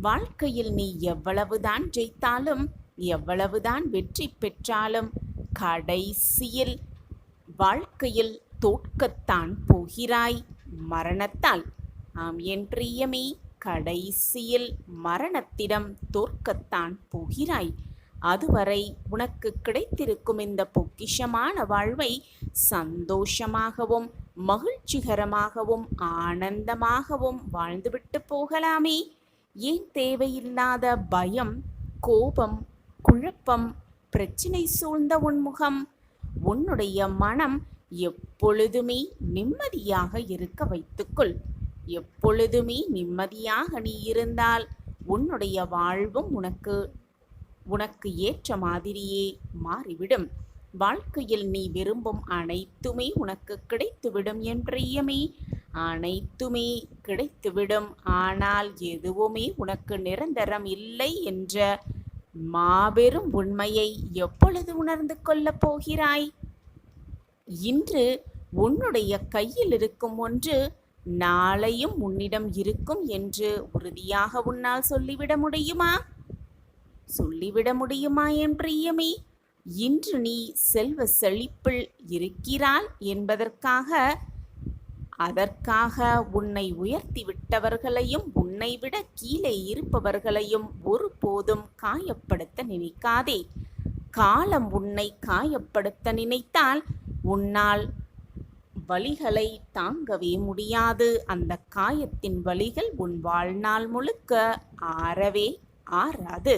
வாழ்க்கையில் நீ எவ்வளவுதான் ஜெயித்தாலும், எவ்வளவுதான் வெற்றி பெற்றாலும், கடைசியில் வாழ்க்கையில் தோற்கத்தான் போகிறாய் மரணத்தால். ஆம் என் பிரியமே, கடைசியில் மரணத்திடம் தோற்கத்தான் போகிறாய். அதுவரை உனக்கு கிடைத்திருக்கும் இந்த பொக்கிஷமான வாழ்வை சந்தோஷமாகவும் மகிழ்ச்சிகரமாகவும் ஆனந்தமாகவும் வாழ்ந்துவிட்டு போகலாமே. ஏன் தேவையில்லாத பயம், கோபம், குழப்பம், பிரச்சினை சூழ்ந்த உன்முகம்? உன்னுடைய மனம் எப்பொழுதுமே நிம்மதியாக இருக்க வைத்துக்கொள். எப்பொழுதுமே நிம்மதியாக நீ இருந்தால் உன்னுடைய வாழ்வும் உனக்கு ஏற்ற மாதிரியே மாறிவிடும். வாழ்க்கையில் நீ விரும்பும் அனைத்துமே உனக்கு கிடைத்துவிடும் என் பிரியமே. அனைத்துமே கிடைத்துவிடும். ஆனால் எதுவுமே உனக்கு நிரந்தரம் இல்லை என்ற மாபெரும் உண்மையை எப்பொழுது உணர்ந்து கொள்ளப் போகிறாய்? இன்று உன்னுடைய கையில் இருக்கும் ஒன்று நாளையும் உன்னிடம் இருக்கும் என்று உறுதியாக உன்னால் சொல்லிவிட முடியுமா? சொல்லிவிட முடியுமா என் பிரியமே? இன்று நீ செல்வ செழிப்பில் இருக்கிறாள் என்பதற்காக, அதற்காக உன்னை உயர்த்தி விட்டவர்களையும் உன்னை விட கீழே இருப்பவர்களையும் ஒருபோதும் காயப்படுத்த நினைக்காதே. காலம் உன்னை காயப்படுத்த நினைத்தால் உன்னால் வலிகளை தாங்கவே முடியாது. அந்த காயத்தின் வலிகள் உன் வாழ்நாள் முழுக்க ஆறவே ஆறாது.